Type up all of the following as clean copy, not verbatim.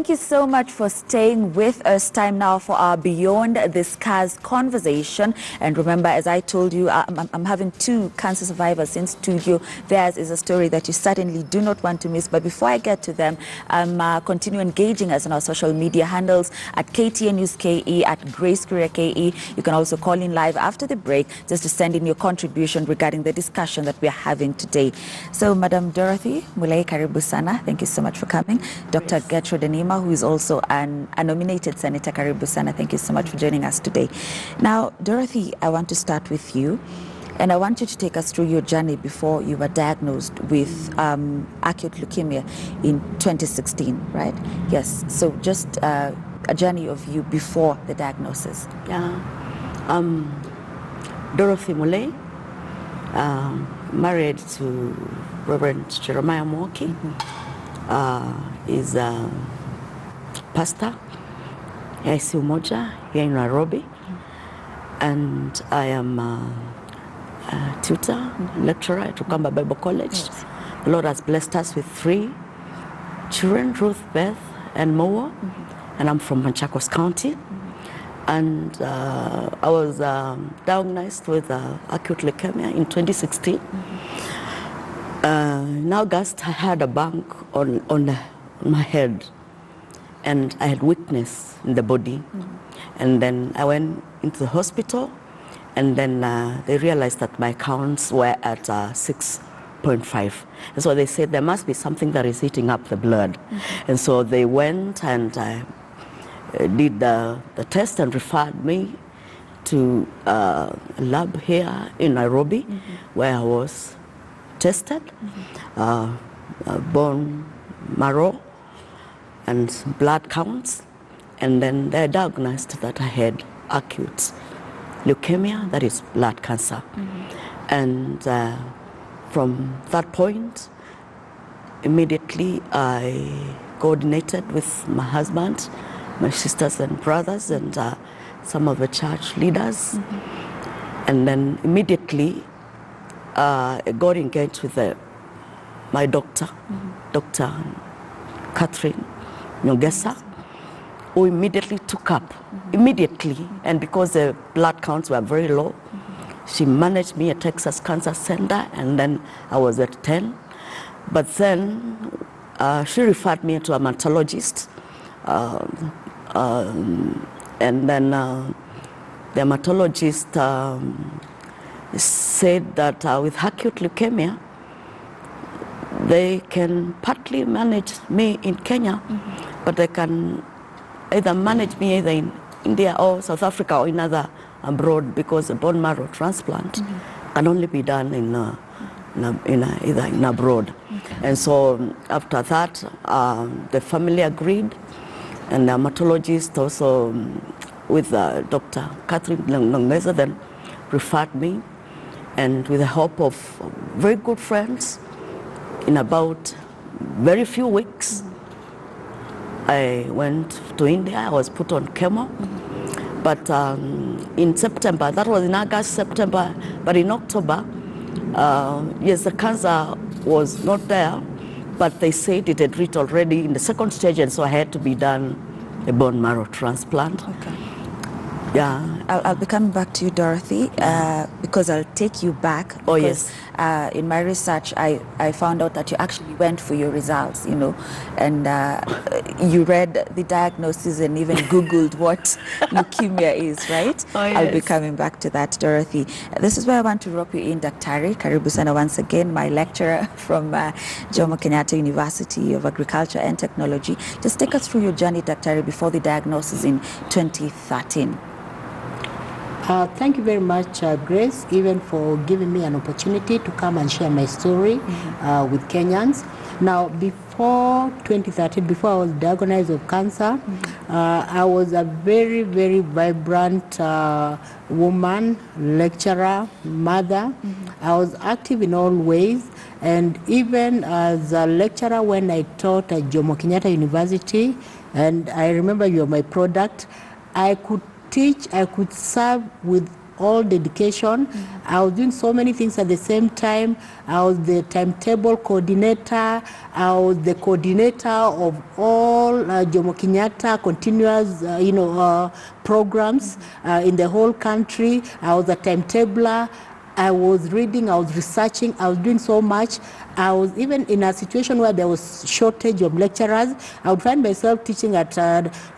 thank you so much for staying with us. Time now for our Beyond the Scars conversation. And remember, as I told you, I'm having two cancer survivors in studio. Theirs is a story that you certainly do not want to miss. But before I get to them, continue engaging us on our social media handles at KTN News KE, at Grace Korea KE. You can also call in live after the break just to send in your contribution regarding the discussion that we're having today. So, Madam Dorothy Mulei, karibu sana. Thank you so much for coming. Dr. Gertrude Enima, who is also a nominated Senator, karibu sana. Thank you so much for joining us today. Now, Dorothy, I want to start with you. And I want you to take us through your journey before you were diagnosed with acute leukemia in 2016, right? Yes. So just a journey of you before the diagnosis. Yeah. Dorothy Mulei, married to Reverend Jeremiah Mwoki, is a pastor here in Nairobi, and I am a tutor, lecturer at Rukamba Bible College. Yes. The Lord has blessed us with 3 children, Ruth, Beth, and Moa, and I'm from Machakos County. And I was diagnosed with acute leukemia in 2016. In August, I had a bump on my head, and I had weakness in the body. And then I went into the hospital, and then they realized that my counts were at 6.5. And so they said there must be something that is eating up the blood. And so they went and did the test and referred me to a lab here in Nairobi, where I was tested, bone marrow and blood counts, and then they diagnosed that I had acute leukemia, that is blood cancer. And from that point, immediately I coordinated with my husband, my sisters and brothers, and some of the church leaders. And then immediately I got engaged with my doctor, Dr. Catherine Nyongesa, who immediately took up, and because the blood counts were very low, she managed me at Texas Cancer Center, and then I was at 10. But then she referred me to a hematologist, and then the hematologist said that with acute leukemia, they can partly manage me in Kenya, but they can either manage me either in India or South Africa or in other abroad, because a bone marrow transplant can only be done either in abroad. And so after that, the family agreed, and the hematologist also with Dr. Catherine Nyongesa then referred me, and with the help of very good friends, in about very few weeks, I went to India. I was put on chemo. But in September, that was in August, September, but in October, yes, the cancer was not there, but they said it had reached already in the 2nd stage, and so I had to be done a bone marrow transplant. Okay. Yeah. I'll be coming back to you, Dorothy, because I'll take you back. Oh, because, yes. In my research, I found out that you actually went for your results, and you read the diagnosis and even Googled what leukemia is, right? Oh, yes. I'll be coming back to that, Dorothy. This is where I want to rope you in, Daktari. Karibu sana once again, my lecturer from Jomo Kenyatta University of Agriculture and Technology. Just take us through your journey, Daktari, before the diagnosis in 2013. Thank you very much, Grace, even for giving me an opportunity to come and share my story with Kenyans. Now, before 2013, before I was diagnosed with cancer, I was a very, very vibrant woman, lecturer, mother. I was active in all ways. And even as a lecturer, when I taught at Jomo Kenyatta University, and I remember you are my product, I could teach, I could serve with all dedication. I was doing so many things at the same time. I was the timetable coordinator. I was the coordinator of all Jomo Kenyatta continuous, programs in the whole country. I was a timetabler. I was reading, I was researching, I was doing so much. I was even in a situation where there was shortage of lecturers. I would find myself teaching at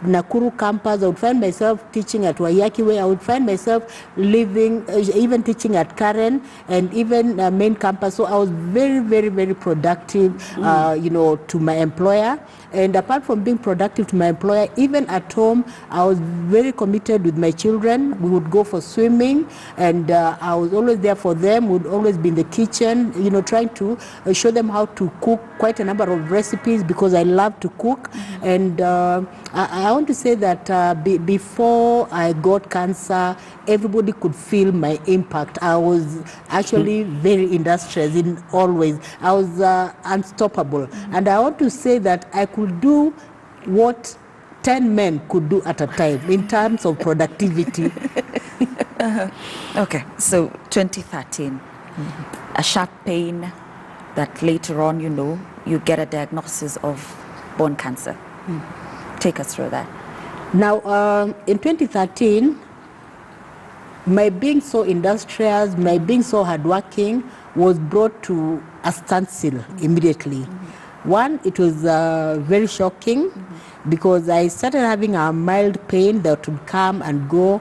Nakuru campus. I would find myself teaching at Waiyaki Way. I would find myself living, even teaching at Karen and even main campus. So I was very, very, very productive, to my employer. And apart from being productive to my employer, even at home, I was very committed with my children. We would go for swimming, and I was always there for them. Would always be in the kitchen, trying to show them how to cook quite a number of recipes because I love to cook. And I want to say that before I got cancer, everybody could feel my impact. I was actually very industrious in always. I was unstoppable. And I want to say that I could do what 10 men could do at a time in terms of productivity. Okay, so 2013, a sharp pain that later on, you get a diagnosis of bone cancer. Take us through that. Now, in 2013, my being so industrious, my being so hardworking was brought to a standstill immediately. One, it was very shocking because I started having a mild pain that would come and go.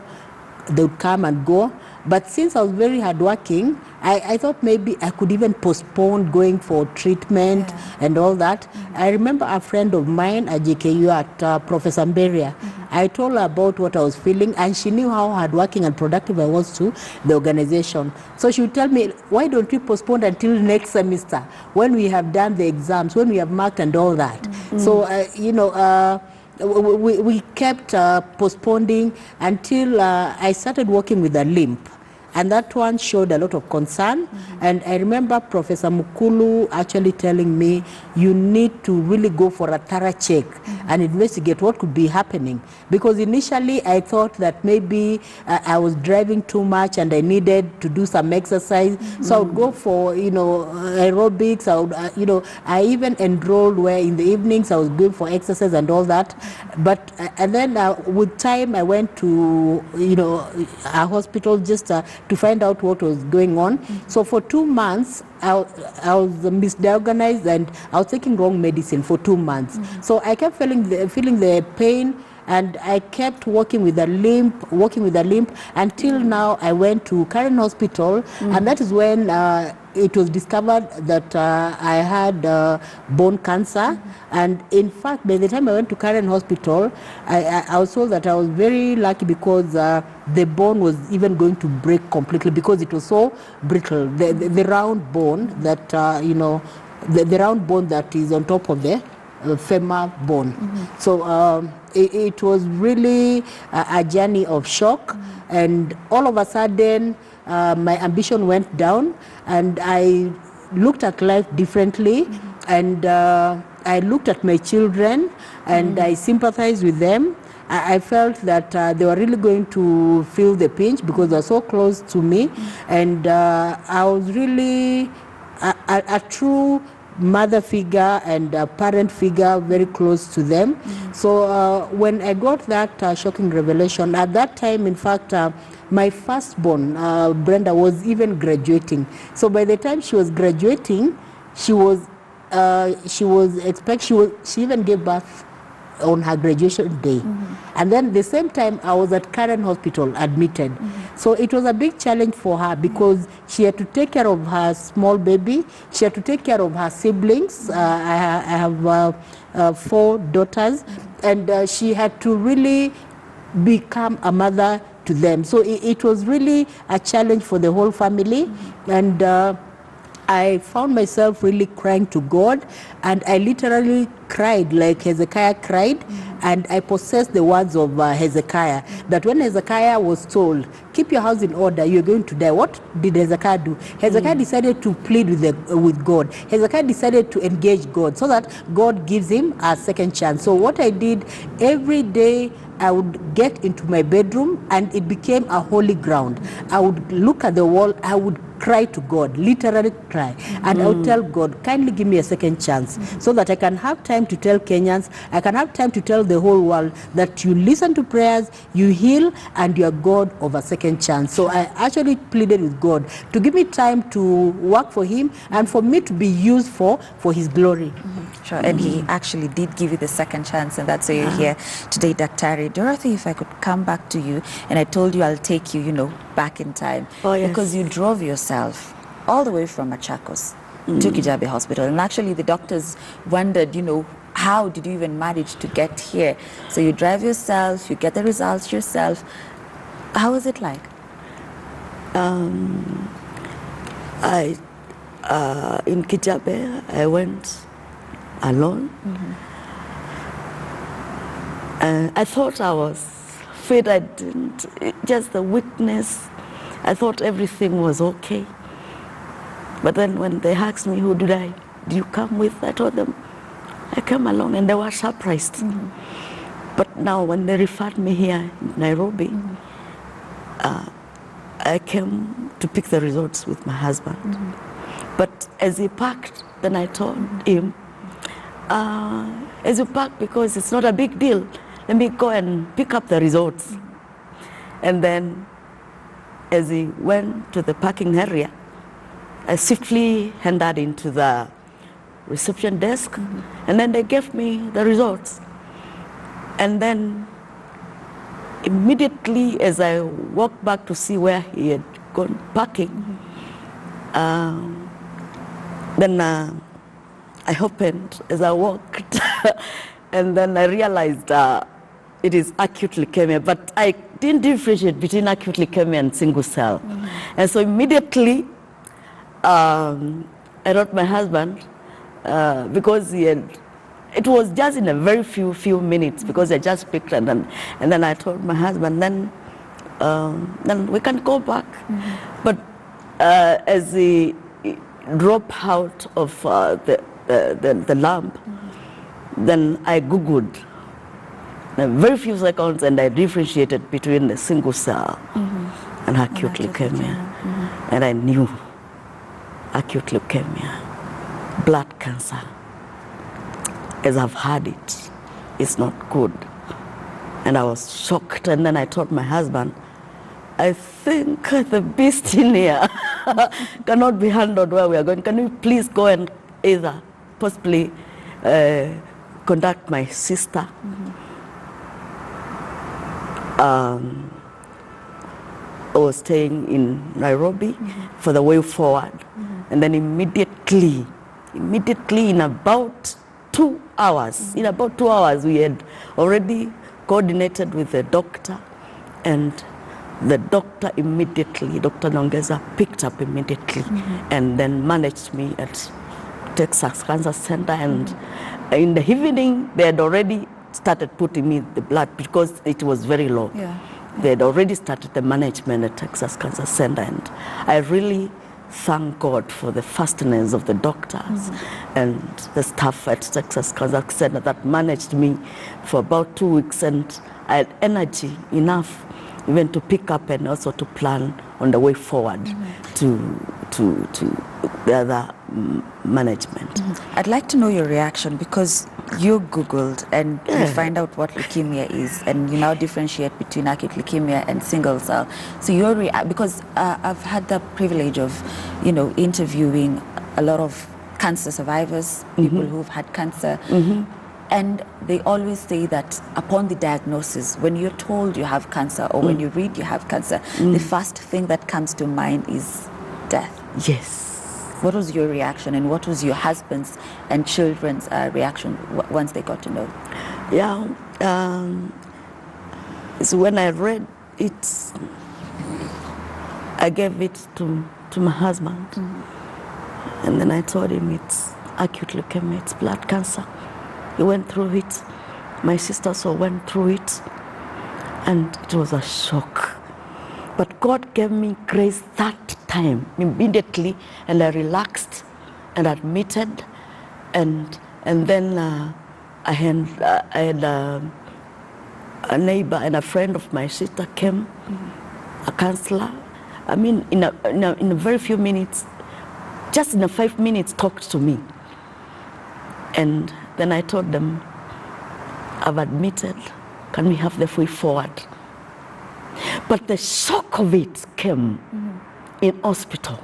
They would come and go. But since I was very hardworking, I thought maybe I could even postpone going for treatment and all that. I remember a friend of mine at JKU at Professor Mberia. I told her about what I was feeling, and she knew how hardworking and productive I was to the organization. So she would tell me, why don't we postpone until next semester when we have done the exams, when we have marked and all that. So, we kept postponing until I started working with a limp. And that one showed a lot of concern. And I remember Professor Mukulu actually telling me, you need to really go for a thorough check and investigate what could be happening. Because initially I thought that maybe I was driving too much and I needed to do some exercise. So I would go for, aerobics. I would, I even enrolled where in the evenings I was going for exercise and all that. But, and then with time I went to, a hospital just to find out what was going on. So for 2 months, I was misdiagnosed and I was taking wrong medicine for 2 months. So I kept feeling the pain, and I kept working with a limp until now I went to Karen Hospital, and that is when it was discovered that I had bone cancer. And in fact, by the time I went to Karen Hospital, I was told that I was very lucky because the bone was even going to break completely because it was so brittle. The round bone that, the round bone that is on top of the femur bone. So it was really a journey of shock. And all of a sudden, my ambition went down, and I looked at life differently, and I looked at my children, and I sympathized with them. I felt that they were really going to feel the pinch because they were so close to me, and I was really a true mother figure and a parent figure, very close to them. So when I got that shocking revelation, at that time, in fact, my firstborn, Brenda, was even graduating. So by the time she was graduating, she even gave birth on her graduation day. And then the same time I was at Karen Hospital admitted. So it was a big challenge for her because she had to take care of her small baby, she had to take care of her siblings. I have 4 daughters, and she had to really become a mother to them. So it was really a challenge for the whole family. And I found myself really crying to God, and I literally cried like Hezekiah cried. And I possess the words of Hezekiah, that when Hezekiah was told, keep your house in order, you're going to die. What did Hezekiah do? Hezekiah decided to plead with God. Hezekiah decided to engage God so that God gives him a second chance. So what I did, every day I would get into my bedroom and it became a holy ground. I would look at the wall, I would cry to God, literally cry. And I would tell God, kindly give me a second chance so that I can have time to tell Kenyans, I can have time to tell the whole world that you listen to prayers, you heal, and you are God of a second chance. So I actually pleaded with God to give me time to work for him and for me to be used for his glory. Sure, and he actually did give you the second chance, and that's why you're here today, Dr. Dorothy. If I could come back to you, and I told you I'll take you, back in time. Oh, yes. Because you drove yourself all the way from Machakos to Kijabe Hospital. And actually the doctors wondered, how did you even manage to get here? So you drive yourself, you get the results yourself. How was it like? In Kijabe, I went alone. I thought I was fit. I didn't, just the weakness. I thought everything was okay. But then when they asked me, who did you come with? I told them, I came alone, and they were surprised. But now when they referred me here in Nairobi, I came to pick the results with my husband. But as he packed, then I told him, as you pack, because it's not a big deal, let me go and pick up the results. And then as he went to the parking area, I swiftly handed into the reception desk, and then they gave me the results. And then immediately as I walked back to see where he had gone parking, then I opened as I walked, and then I realized it is acute leukemia, but I didn't differentiate between acute leukemia and single cell. And so immediately I wrote my husband, because it was just in a very few minutes, because I just picked, and then I told my husband, then we can go back. But as he dropped out of the lamp, then I Googled in a very few seconds, and I differentiated between the single cell and acute leukemia. And I knew acute leukemia, blood cancer, as I've had it, it's not good. And I was shocked, and then I told my husband, I think the beast in here cannot be handled where we are going. Can you please go and either possibly contact my sister? I was staying in Nairobi for the way forward. And then immediately in about 2 hours, we had already coordinated with the doctor, and the doctor immediately, Dr. Nongeza, picked up immediately and then managed me at Texas Cancer Center. And in the evening, they had already started putting me the blood because it was very low. They had already started the management at Texas Cancer Center, and I really thank God for the fastness of the doctors and the staff at Texas Cancer Center that managed me for about 2 weeks, and I had energy enough even to pick up and also to plan on the way forward to the other management. I'd like to know your reaction, because you Googled and you find out what leukemia is, and you now differentiate between acute leukemia and single cell. So because I've had the privilege of, interviewing a lot of cancer survivors, people who've had cancer, and they always say that upon the diagnosis, when you're told you have cancer, or when you read you have cancer, the first thing that comes to mind is death. Yes. What was your reaction, and what was your husband's and children's reaction once they got to know? So when I read it, I gave it to my husband, and then I told him it's acute leukemia, it's blood cancer. He went through it, My sister also went through it, and it was a shock. But God gave me grace that time immediately, and I relaxed and admitted, and then I had a neighbor and a friend of my sister came, a counselor. I mean, in a very few minutes, just in a 5 minutes, talked to me. And then I told them, I've admitted, can we have the way forward? But the shock of it came in hospital,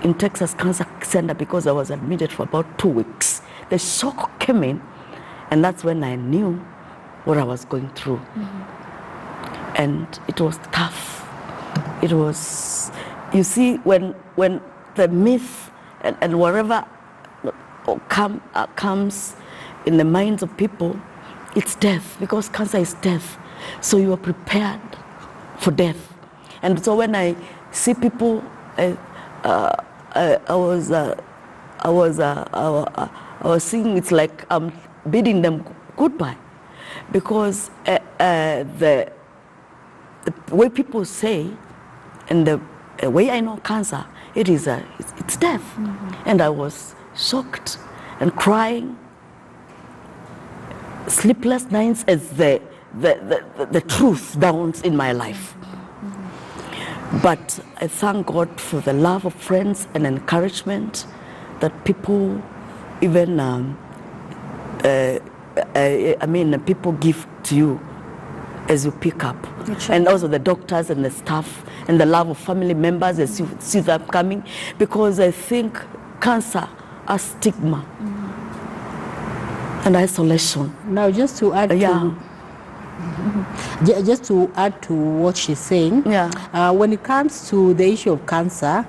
in Texas Cancer Center, because I was admitted for about 2 weeks. The shock came in, and that's when I knew what I was going through. And it was tough. It was, you see, when the myth and whatever comes in the minds of people, it's death, because cancer is death. So you are prepared for death. And so when I see people, I was seeing it's like I'm bidding them goodbye, because the way people say, and the way I know cancer, it's death. And I was shocked and crying, sleepless nights as the truth dawns in my life. But I thank God for the love of friends and encouragement that people even, people give to you as you pick up. And also the doctors and the staff and the love of family members as you see them coming, because I think cancer has stigma and isolation. Now, just to add just to add to what she's saying, when it comes to the issue of cancer,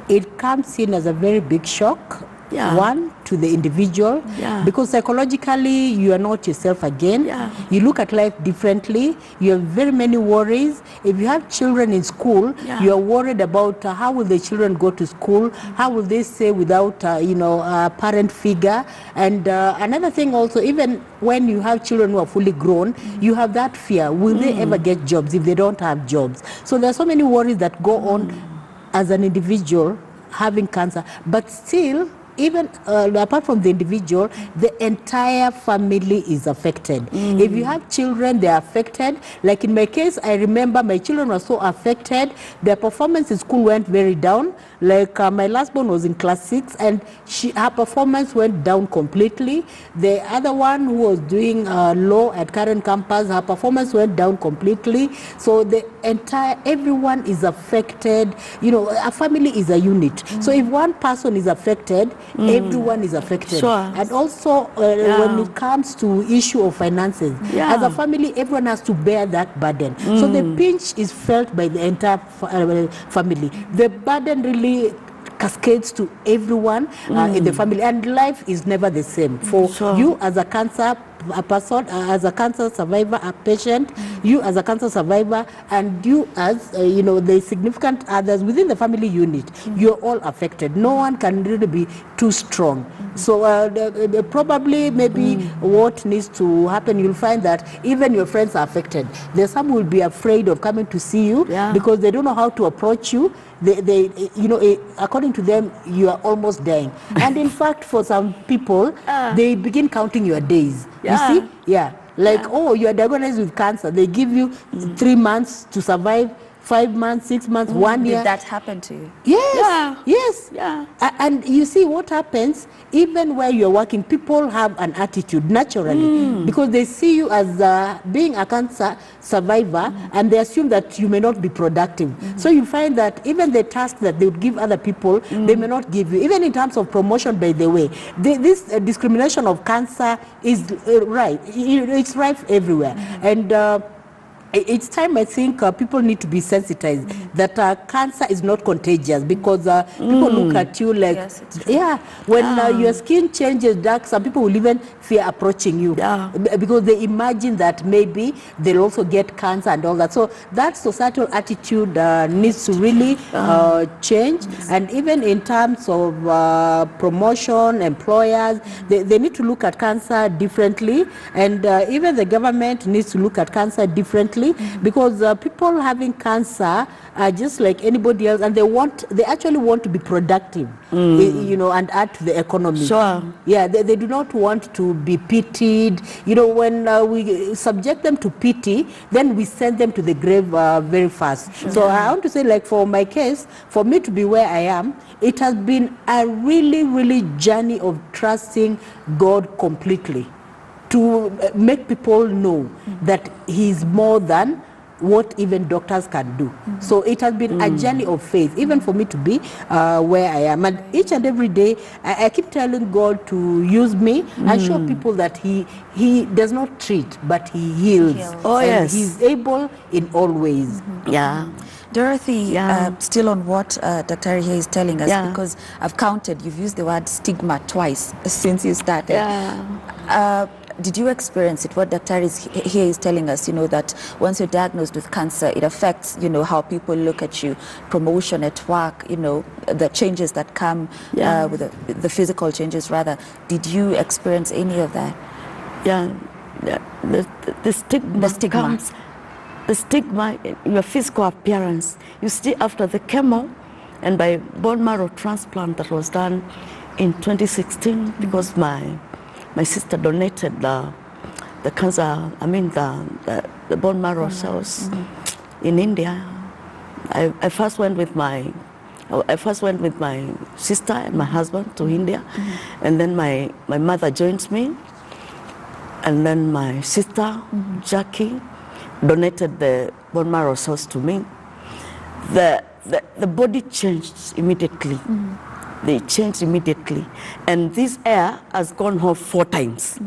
it comes in as a very big shock. One, to the individual, because psychologically you are not yourself again. You look at life differently. You have very many worries. If you have children in school, you are worried about how will the children go to school, how will they stay without a parent figure. And another thing also, even when you have children who are fully grown, you have that fear, will they ever get jobs if they don't have jobs? So there are so many worries that go on as an individual having cancer. But still, even apart from the individual, the entire family is affected. If you have children, they are affected. Like in my case, I remember my children were so affected. Their performance in school went very down. Like my last born was in class 6, and her performance went down completely. The other one who was doing law at current campus, her performance went down completely. So everyone is affected. A family is a unit. So if one person is affected, everyone is affected. And also when it comes to issue of finances, as a family, everyone has to bear that burden. So the pinch is felt by the entire family. The burden really cascades to everyone in the family, and life is never the same for you as a cancer person, as a cancer survivor, a patient, you as a cancer survivor, and you as the significant others within the family unit. You're all affected. No one can really be too strong. So probably maybe what needs to happen, you'll find that even your friends are affected. There's some who will be afraid of coming to see you because they don't know how to approach you. They according to them, you are almost dying. And in fact, for some people, they begin counting your days. You see? Oh, you are diagnosed with cancer. They give you 3 months to survive, 5 months, 6 months, 1 year. Did that happen to you? Yes, yes. And you see what happens, even where you're working, people have an attitude naturally because they see you as being a cancer survivor, and they assume that you may not be productive. So you find that even the task that they would give other people, they may not give you. Even in terms of promotion, by the way, this discrimination of cancer is right. It's rife everywhere. And it's time, I think, people need to be sensitized that cancer is not contagious, because people look at you like, Yes, it's true. yeah, when your skin changes dark, some people will even fear approaching you, Yeah. because they imagine that maybe they'll also get cancer and all that. So that societal attitude needs to really change. And even in terms of promotion, employers, they need to look at cancer differently, and even the government needs to look at cancer differently, because people having cancer are just like anybody else, and they actually want to be productive, you know, and add to the economy. Sure. Yeah, they do not want to be pitied. You know, when we subject them to pity, then we send them to the grave very fast. So I want to say, like, for my case, for me to be where I am, it has been a really, really journey of trusting God completely, to make people know that He is more than what even doctors can do. So it has been a journey of faith, even for me to be where I am. And each and every day, I keep telling God to use me and show people that He does not treat, but He heals. Oh, And yes. He's able in all ways. Yeah. Dorothy, Yeah. still on what Dr. here is telling us, Yeah. because I've counted, you've used the word stigma twice since you started. Yeah. Did you experience it? What Dr. here is telling us, you know, that once you're diagnosed with cancer, it affects, you know, how people look at you, promotion at work, you know, the changes that come Yeah. with the physical changes, rather. Did you experience any of that? Yeah. The stigma, The stigma. comes, the stigma in your physical appearance. You see, after the chemo and by bone marrow transplant that was done in 2016, because my sister donated the cancer, I mean the bone marrow cells in India. I first went with my sister and my husband to India, and then my mother joined me, and then my sister Jackie donated the bone marrow cells to me. The body changed immediately. They changed immediately. And this hair has gone off 4 times.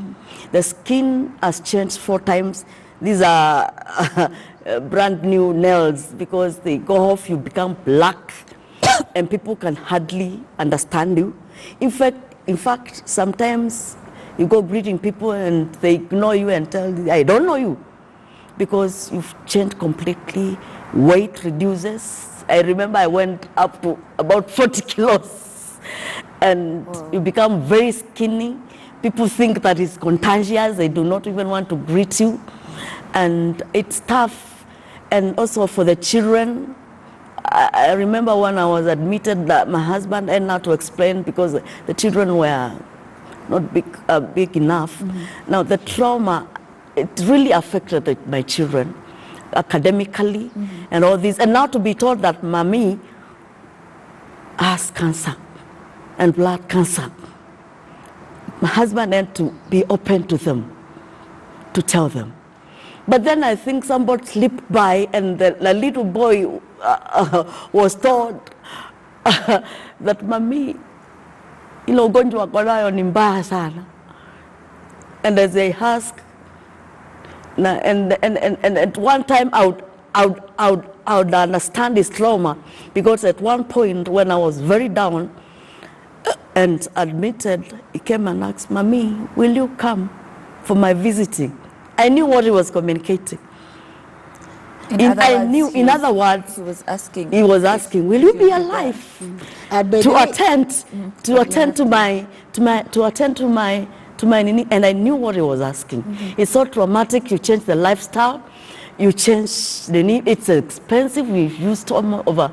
The skin has changed 4 times. These are brand new nails, because they go off, you become black, and people can hardly understand you. In fact, sometimes you go greeting people and they ignore you and tell you, I don't know you, because you've changed completely. Weight reduces. I remember I went up to about 40 kilos. And you become very skinny. People think that it's contagious. They do not even want to greet you. And it's tough. And also for the children, I remember when I was admitted, that my husband had not to explain, because the children were not big enough. Now the trauma, it really affected my children academically and all this. And now to be told that mommy has cancer and blood cancer, my husband had to be open to them, to tell them. But then I think somebody slipped by, and the little boy was told that mommy, ile ugonjwa wako nayo ni mbaya sana. And as they ask, and at one time I would understand his trauma, because at one point when I was very down and admitted, he came and asked, Mommy, will you come for my visiting? I knew what he was communicating. In other words, he was asking, will you be alive to attend to my nini? And I knew what he was asking. It's so traumatic. You change the lifestyle, you change the need. It's expensive. We've used over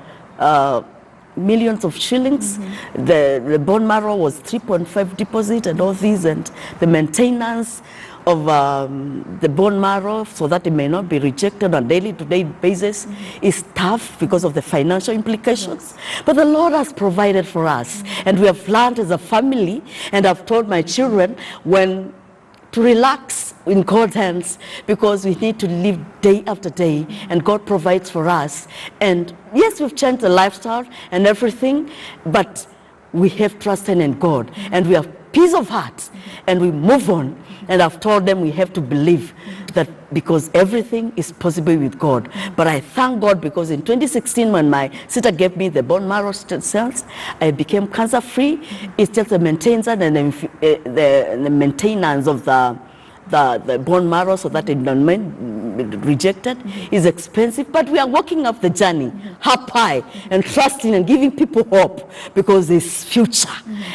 millions of shillings. The bone marrow was 3.5 deposit and all these, and the maintenance of the bone marrow, so that it may not be rejected on a day-to-day basis, is tough because of the financial implications. But the Lord has provided for us, and we have learned as a family, and I've told my children to relax in God's hands, because we need to live day after day, and God provides for us. And yes, we've changed the lifestyle and everything, but we have trusted in God, and we have peace of heart, and we move on. And I've told them we have to believe that because everything is possible with God. But I thank God because in 2016, when my sister gave me the bone marrow cells, I became cancer free. It's just the maintenance and the maintenance of the bone marrow so that it don't rejected is expensive, but we are walking up the journey up high and trusting and giving people hope because there's future.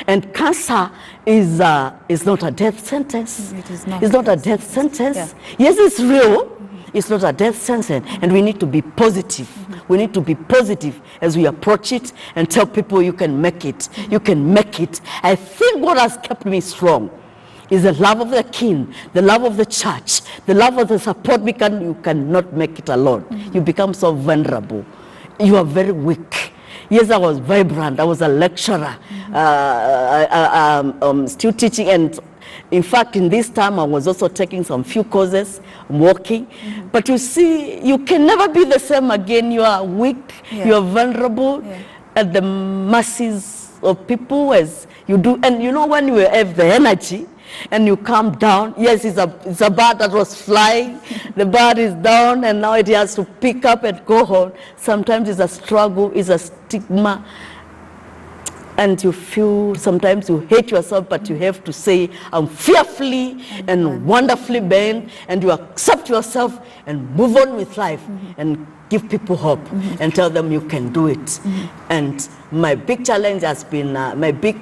And cancer is not a death sentence. It is not. It's not a death sentence. Yeah. Yes, it's real. It's not a death sentence, and we need to be positive. We need to be positive as we approach it and tell people you can make it. You can make it. I think what has kept me strong is the love of the King, the love of the church, the love of the support. You cannot make it alone. You become so vulnerable. You are very weak. Yes, I was vibrant. I was a lecturer, still teaching, and in fact, in this time, I was also taking some few courses, walking. But you see, you can never be the same again. You are weak. Yeah. You are vulnerable at the masses of people as you do. And you know, when you have the energy, and you calm down. Yes, it's a bird that was flying. The bird is down, and now it has to pick up and go on. Sometimes it's a struggle, it's a stigma, and you feel, sometimes you hate yourself, but you have to say, I'm fearfully and wonderfully made, and you accept yourself and move on with life and give people hope and tell them you can do it. And my big challenge has been, my big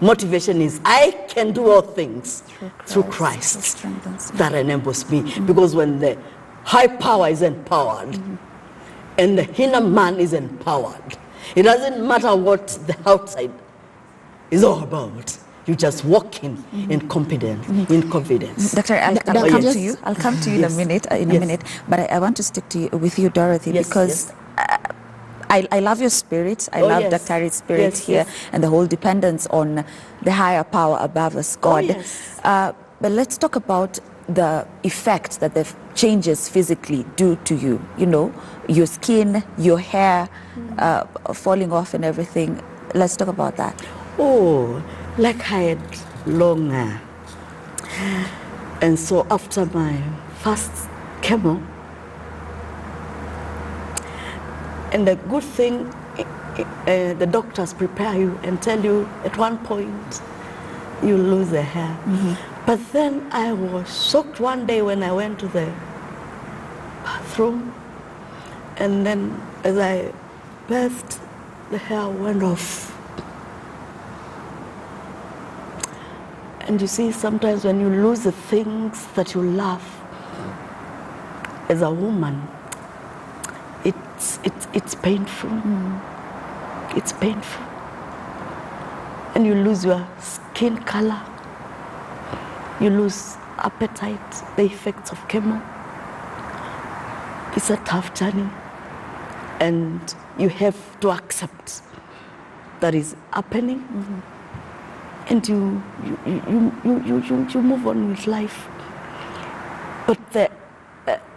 motivation is I can do all things through Christ that enables me. Because when the high power is empowered and the inner man is empowered, it doesn't matter what the outside is all about. You just walk in confidence. Doctor, I'll come to you. I'll come to you in a minute. But I want to stick with you, Dorothy, because I love your spirit. I love Dr. spirit here and the whole dependence on the higher power above us, God. But let's talk about the effect that the changes physically do to you. You know, your skin, your hair falling off and everything. Let's talk about that. Oh, like I had long hair. And so after my first chemo, and the good thing, the doctors prepare you and tell you at one point you lose the hair. But then I was shocked one day when I went to the bathroom, and then as I bathed, the hair went off. And you see, sometimes when you lose the things that you love as a woman, it's painful. It's painful. And you lose your skin color. You lose appetite, the effects of chemo. It's a tough journey. And you have to accept that is happening. And you move on with life. But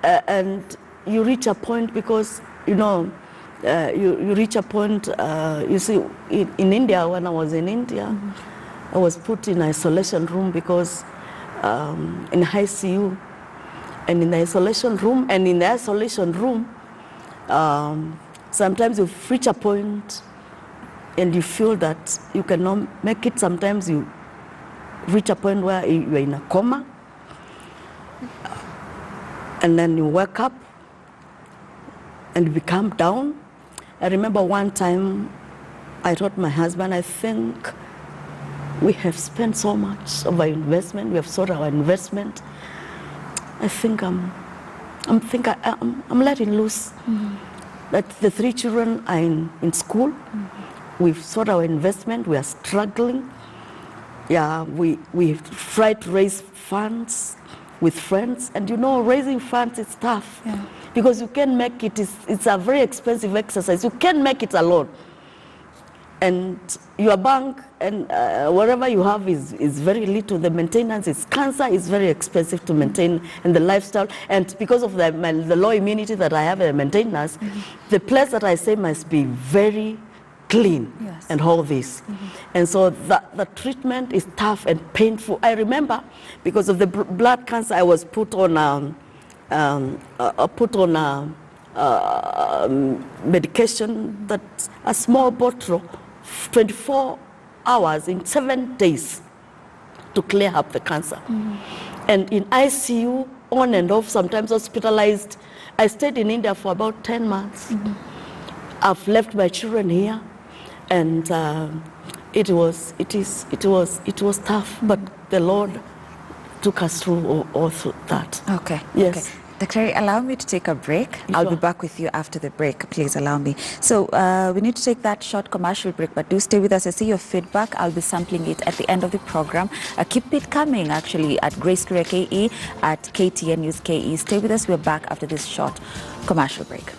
and you reach a point because, you know, you reach a point, you see, in India, when I was in India, I was put in isolation room because in ICU, and in the isolation room, sometimes you reach a point and you feel that you cannot make it. Sometimes you reach a point where you are in a coma, and then you wake up and you become down. I remember one time I told my husband, I think we have spent so much of our investment, we have sold our investment. I think I'm letting loose. That the 3 children are in school. We've sold our investment, we are struggling. Yeah, we've tried to raise funds with friends, and you know, raising funds is tough. Because you can't make it, it's a very expensive exercise. You can't make it alone. And your bank and whatever you have is very little. The maintenance is cancer is very expensive to maintain, and the lifestyle. And because of the low immunity that I have, maintenance, the place that I stay must be very clean Yes. and all this. And so the treatment is tough and painful. I remember because of the blood cancer, I was put on medication, that a small bottle, 24 hours in 7 days to clear up the cancer. And in ICU, on and off, sometimes hospitalized. I stayed in India for about 10 months. I've left my children here, and it was tough, but the Lord took us through all through that. Okay. Yes. Okay. Dr. Allow me to take a break. I'll be Sure. back with you after the break. Please allow me. So we need to take that short commercial break, but do stay with us. I see your feedback. I'll be sampling it at the end of the program. Keep it coming, actually, at Grace Korea KE, at KTN News KE. Stay with us. We're back after this short commercial break.